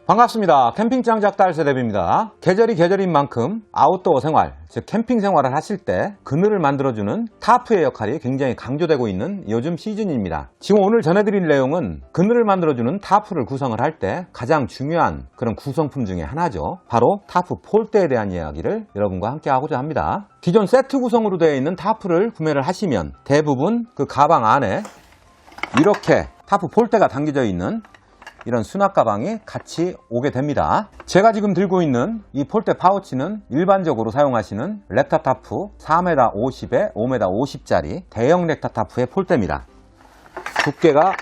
반갑습니다. 캠핑장 작달 세대입니다. 계절이 계절인 만큼 아웃도어 생활, 즉 캠핑 생활을 하실 때 그늘을 만들어주는 타프의 역할이 굉장히 강조되고 있는 요즘 시즌입니다. 지금 오늘 전해드릴 내용은 그늘을 만들어주는 타프를 구성을 할 때 가장 중요한 그런 구성품 중에 하나죠. 바로 타프 폴대에 대한 이야기를 여러분과 함께 하고자 합니다. 기존 세트 구성으로 되어 있는 타프를 구매를 하시면 대부분 그 가방 안에 이렇게 타프 폴대가 담겨져 있는 이런 수납 가방이 같이 오게 됩니다. 제가 지금 들고 있는 이 폴대 파우치는 일반적으로 사용하시는 렉타타프 4m 50에 5m 50짜리 대형 렉타타프의 폴대입니다. 두께가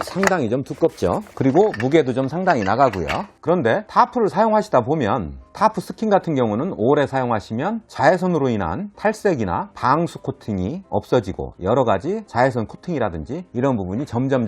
상당히 좀 두껍죠. 그리고 무게도 좀 상당히 나가고요. 그런데 타프를 사용하시다 보면 타프 스킨 같은 경우는 오래 사용하시면 자외선으로 인한 탈색이나 방수 코팅이 없어지고 여러가지 자외선 코팅이라든지 이런 부분이 점점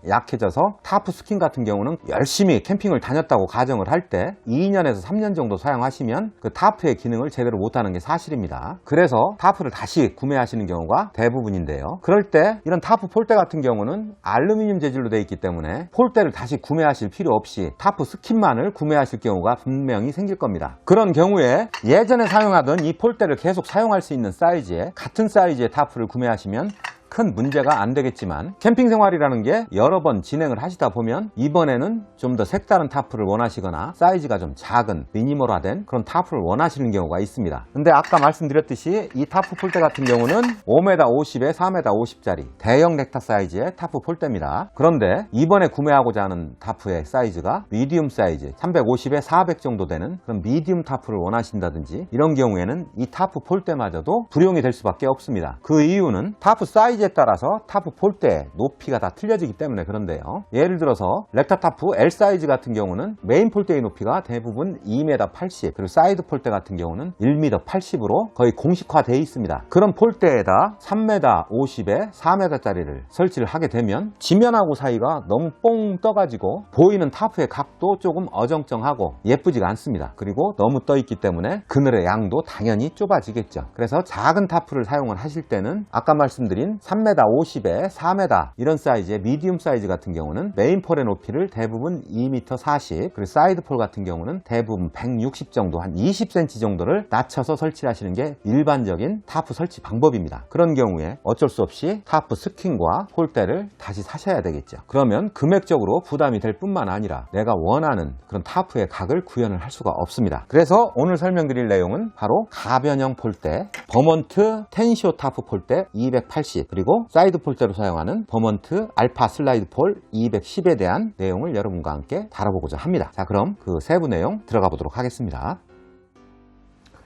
약해져서 타프 스킨 같은 경우는 열심히 캠핑을 다녔다고 가정을 할 때 2년에서 3년 정도 사용하시면 그 타프의 기능을 제대로 못하는 게 사실입니다. 그래서 타프를 다시 구매하시는 경우가 대부분인데요. 그럴 때 이런 타프 폴대 같은 경우는 알루미늄 재질로 되어 있기 때문에 폴대를 다시 구매하실 필요 없이 타프 스킨만을 구매하실 경우가 분명히 생길 겁니다. 그런 경우에 예전에 사용하던 이 폴대를 계속 사용할 수 있는 사이즈의 같은 사이즈의 타프를 구매하시면 큰 문제가 안 되겠지만 캠핑 생활이라는 게 여러 번 진행을 하시다 보면 이번에는 좀 더 색다른 타프를 원하시거나 사이즈가 좀 작은 미니멀화된 그런 타프를 원하시는 경우가 있습니다. 근데 아까 말씀드렸듯이 이 타프 폴대 같은 경우는 5m 50에 4m 50짜리 대형 렉타 사이즈의 타프 폴대입니다. 그런데 이번에 구매하고자 하는 타프의 사이즈가 미디움 사이즈 350에 400 정도 되는 그런 미디움 타프를 원하신다든지 이런 경우에는 이 타프 폴대마저도 불용이 될 수밖에 없습니다. 그 이유는 타프 사이즈에 따라서 타프 폴대 높이가 다 틀려지기 때문에 그런데요. 예를 들어서 렉타타프 L 사이즈 같은 경우는 메인 폴대의 높이가 대부분 2m 80 그리고 사이드 폴대 같은 경우는 1m 80으로 거의 공식화되어 있습니다. 그런 폴대에다 3m 50에 4m 짜리를 설치를 하게 되면 지면하고 사이가 너무 뽕 떠가지고 보이는 타프의 각도 조금 어정쩡하고 예쁘지가 않습니다. 그리고 너무 떠 있기 때문에 그늘의 양도 당연히 좁아지겠죠. 그래서 작은 타프를 사용을 하실 때는 아까 말씀드린 3m 50에 4m 이런 사이즈의 미디움 사이즈 같은 경우는 메인 폴의 높이를 대부분 2m 40 그리고 사이드 폴 같은 경우는 대부분 160 정도 한 20cm 정도를 낮춰서 설치하시는 게 일반적인 타프 설치 방법입니다. 그런 경우에 어쩔 수 없이 타프 스킨과 폴대를 다시 사셔야 되겠죠. 그러면 금액적으로 부담이 될 뿐만 아니라 내가 원하는 그런 타프의 각을 구현을 할 수가 없습니다. 그래서 오늘 설명드릴 내용은 바로 가변형 폴대 버먼트 텐시오 타프 폴대 280 그리고 사이드 폴대로 사용하는 버먼트 알파 슬라이드 폴 210에 대한 내용을 여러분과 함께 다뤄보고자 합니다. 자, 그럼 그 세부 내용 들어가 보도록 하겠습니다.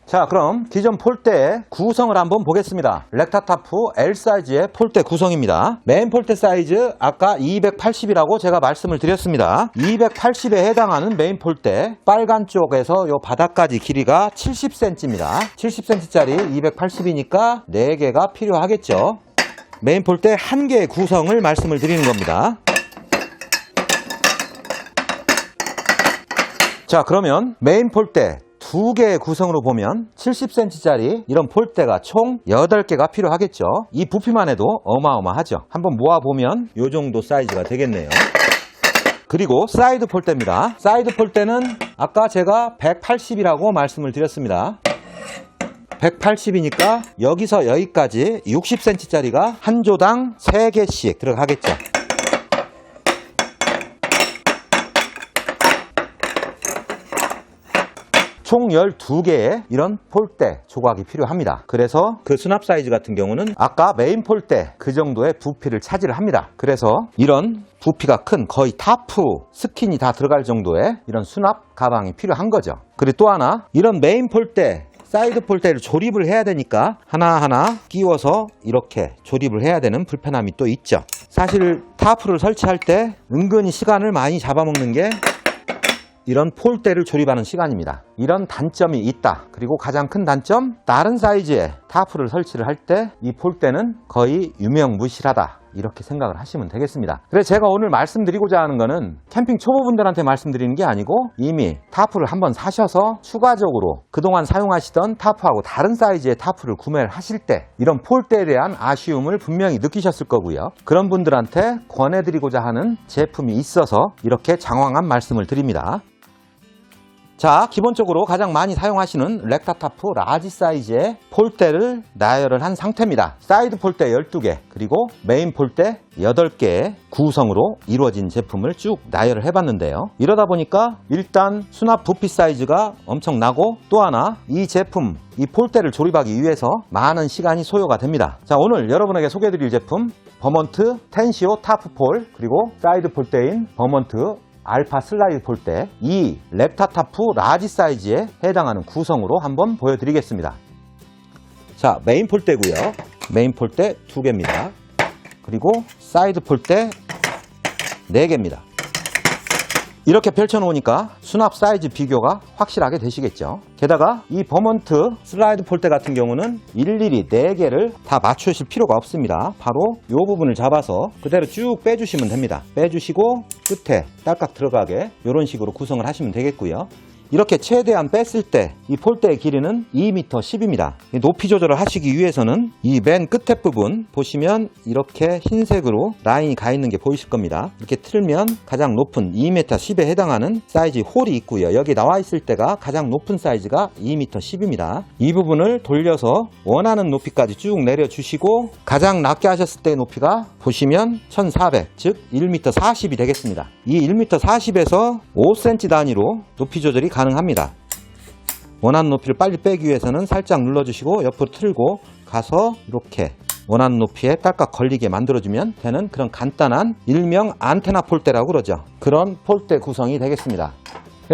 자, 그럼 기존 폴대의 구성을 한번 보겠습니다. 렉타타프 L 사이즈의 폴대 구성입니다. 메인 폴대 사이즈 아까 280이라고 제가 말씀을 드렸습니다. 280에 해당하는 메인 폴대 빨간 쪽에서 요 바닥까지 길이가 70cm입니다. 70cm짜리 280이니까 4개가 필요하겠죠. 메인 폴대 1개의 구성을 말씀을 드리는 겁니다. 자, 그러면 메인 폴대 2개의 구성으로 보면 70cm짜리 이런 폴대가 총 8개가 필요하겠죠. 이 부피만 해도 어마어마하죠. 한번 모아보면 이 정도 사이즈가 되겠네요. 그리고 사이드 폴대입니다. 사이드 폴대는 아까 제가 180이라고 말씀을 드렸습니다. 180이니까 여기서 여기까지 60cm짜리가 한 조당 3개씩 들어가겠죠. 총 12개의 이런 폴대 조각이 필요합니다. 그래서 그 수납 사이즈 같은 경우는 아까 메인 폴대 그 정도의 부피를 차지를 합니다. 그래서 이런 부피가 큰 거의 타프 스킨이 다 들어갈 정도의 이런 수납 가방이 필요한 거죠. 그리고 또 하나 이런 메인 폴대 사이드 폴대를 조립을 해야 되니까 하나하나 끼워서 이렇게 조립을 해야 되는 불편함이 또 있죠. 사실 타프를 설치할 때 은근히 시간을 많이 잡아먹는 게 이런 폴대를 조립하는 시간입니다. 이런 단점이 있다. 그리고 가장 큰 단점, 다른 사이즈의 타프를 설치를 할 때 이 폴대는 거의 유명무실하다 이렇게 생각을 하시면 되겠습니다. 그래서 제가 오늘 말씀드리고자 하는 거는 캠핑 초보분들한테 말씀드리는 게 아니고 이미 타프를 한번 사셔서 추가적으로 그동안 사용하시던 타프하고 다른 사이즈의 타프를 구매를 하실 때 이런 폴대에 대한 아쉬움을 분명히 느끼셨을 거고요. 그런 분들한테 권해드리고자 하는 제품이 있어서 이렇게 장황한 말씀을 드립니다. 자, 기본적으로 가장 많이 사용하시는 렉타타프 라지 사이즈의 폴대를 나열을 한 상태입니다. 사이드 폴대 12개 그리고 메인 폴대 8개의 구성으로 이루어진 제품을 쭉 나열을 해봤는데요. 이러다 보니까 일단 수납 부피 사이즈가 엄청나고 또 하나 이 제품 이 폴대를 조립하기 위해서 많은 시간이 소요가 됩니다. 자, 오늘 여러분에게 소개해드릴 제품 버먼트 텐시오 타프폴 그리고 사이드 폴대인 버먼트 알파 슬라이드 폴대 이 렉타타프 라지 사이즈에 해당하는 구성으로 한번 보여드리겠습니다. 자, 메인 폴대고요. 메인 폴대 2개입니다. 그리고 사이드 폴대 4개입니다. 이렇게 펼쳐놓으니까 수납 사이즈 비교가 확실하게 되시겠죠. 게다가 이 버먼트 슬라이드 폴대 같은 경우는 일일이 4개를 다 맞추실 필요가 없습니다. 바로 이 부분을 잡아서 그대로 쭉 빼주시면 됩니다. 빼주시고 끝에 딸깍 들어가게 이런 식으로 구성을 하시면 되겠고요. 이렇게 최대한 뺐을 때 이 폴대의 길이는 2m 10입니다. 높이 조절을 하시기 위해서는 이 맨 끝에 부분 보시면 이렇게 흰색으로 라인이 가 있는 게 보이실 겁니다. 이렇게 틀면 가장 높은 2m 10에 해당하는 사이즈 홀이 있고요. 여기 나와 있을 때가 가장 높은 사이즈가 2m 10입니다. 이 부분을 돌려서 원하는 높이까지 쭉 내려주시고 가장 낮게 하셨을 때의 높이가 보시면 1400, 즉 1m 40이 되겠습니다. 이 1m 40에서 5cm 단위로 높이 조절이 가능합니다. 원하는 높이를 빨리 빼기 위해서는 살짝 눌러주시고 옆으로 틀고 가서 이렇게 원하는 높이에 딸깍 걸리게 만들어주면 되는 그런 간단한 일명 안테나 폴대라고 그러죠. 그런 폴대 구성이 되겠습니다.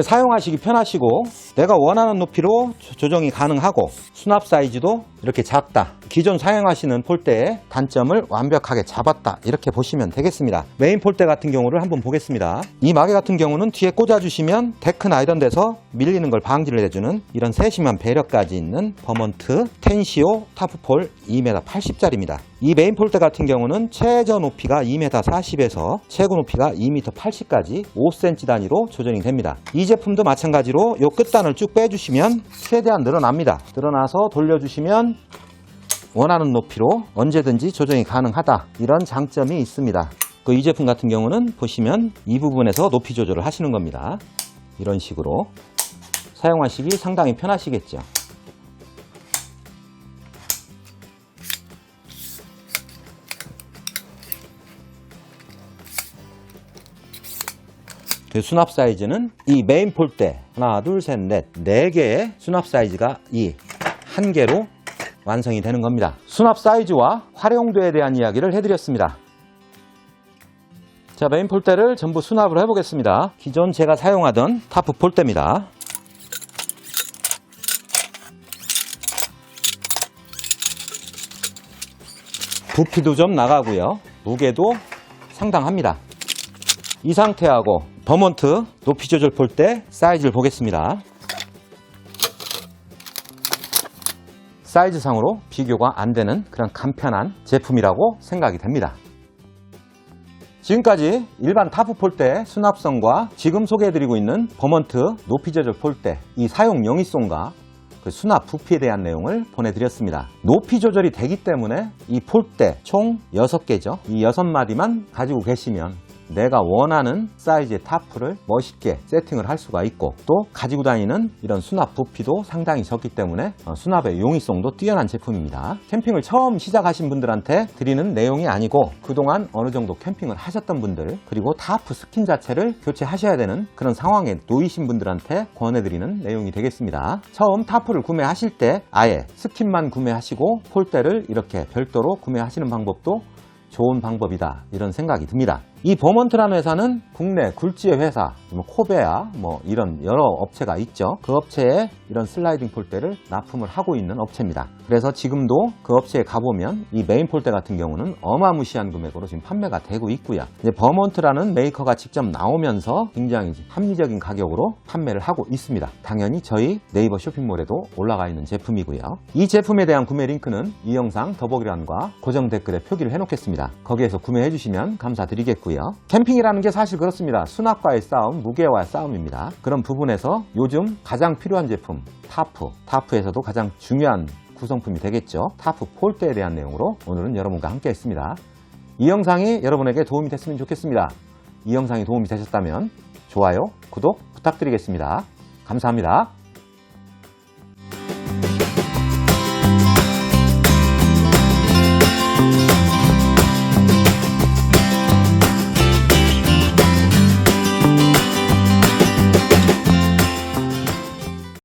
사용하시기 편하시고 내가 원하는 높이로 조정이 가능하고 수납 사이즈도 이렇게 작다. 기존 사용하시는 폴대의 단점을 완벽하게 잡았다. 이렇게 보시면 되겠습니다. 메인 폴대 같은 경우를 한번 보겠습니다. 이 마개 같은 경우는 뒤에 꽂아주시면 데크나 이런 데서 밀리는 걸 방지를 해주는 이런 세심한 배려까지 있는 버먼트 텐시오 타프폴 2m 80짜리입니다. 이 메인 폴대 같은 경우는 최저 높이가 2m 40에서 최고 높이가 2m 80까지 5cm 단위로 조정이 됩니다. 이 제품도 마찬가지로 이 끝단을 쭉 빼주시면 최대한 늘어납니다. 늘어나서 돌려주시면 원하는 높이로 언제든지 조정이 가능하다. 이런 장점이 있습니다. 이 제품 같은 경우는 보시면 이 부분에서 높이 조절을 하시는 겁니다. 이런 식으로 사용하시기 상당히 편하시겠죠. 그 수납 사이즈는 이 메인 폴대 하나, 둘, 셋, 넷, 4개의 수납 사이즈가 이 한 개로 완성이 되는 겁니다. 수납 사이즈와 활용도에 대한 이야기를 해드렸습니다. 자, 메인 폴대를 전부 수납을 해보겠습니다. 기존 제가 사용하던 타프 폴대입니다. 부피도 좀 나가고요. 무게도 상당합니다. 이 상태하고 버먼트 높이 조절 폴대 사이즈를 보겠습니다. 사이즈상으로 비교가 안 되는 그런 간편한 제품이라고 생각이 됩니다. 지금까지 일반 타프 폴대 수납성과 지금 소개해드리고 있는 버먼트 높이 조절 폴대 이 사용 용이성과 그 수납 부피에 대한 내용을 보내드렸습니다. 높이 조절이 되기 때문에 이 폴대 총 6개죠. 이 6마디만 가지고 계시면 내가 원하는 사이즈의 타프를 멋있게 세팅을 할 수가 있고 또 가지고 다니는 이런 수납 부피도 상당히 적기 때문에 수납의 용이성도 뛰어난 제품입니다. 캠핑을 처음 시작하신 분들한테 드리는 내용이 아니고 그동안 어느 정도 캠핑을 하셨던 분들 그리고 타프 스킨 자체를 교체하셔야 되는 그런 상황에 놓이신 분들한테 권해드리는 내용이 되겠습니다. 처음 타프를 구매하실 때 아예 스킨만 구매하시고 폴대를 이렇게 별도로 구매하시는 방법도 좋은 방법이다 이런 생각이 듭니다. 이 버먼트라는 회사는 국내 굴지의 회사, 코베아 이런 여러 업체가 있죠. 그 업체에 이런 슬라이딩 폴대를 납품을 하고 있는 업체입니다. 그래서 지금도 그 업체에 가보면 이 메인 폴대 같은 경우는 어마무시한 금액으로 지금 판매가 되고 있고요. 이제 버먼트라는 메이커가 직접 나오면서 굉장히 합리적인 가격으로 판매를 하고 있습니다. 당연히 저희 네이버 쇼핑몰에도 올라가 있는 제품이고요. 이 제품에 대한 구매 링크는 이 영상 더보기란과 고정 댓글에 표기를 해놓겠습니다. 거기에서 구매해 주시면 감사드리겠고요. 캠핑이라는 게 사실 그렇습니다. 수납과의 싸움, 무게와의 싸움입니다. 그런 부분에서 요즘 가장 필요한 제품 타프에서도 가장 중요한 구성품이 되겠죠. 타프 폴대에 대한 내용으로 오늘은 여러분과 함께 했습니다. 이 영상이 여러분에게 도움이 됐으면 좋겠습니다. 이 영상이 도움이 되셨다면 좋아요, 구독 부탁드리겠습니다. 감사합니다.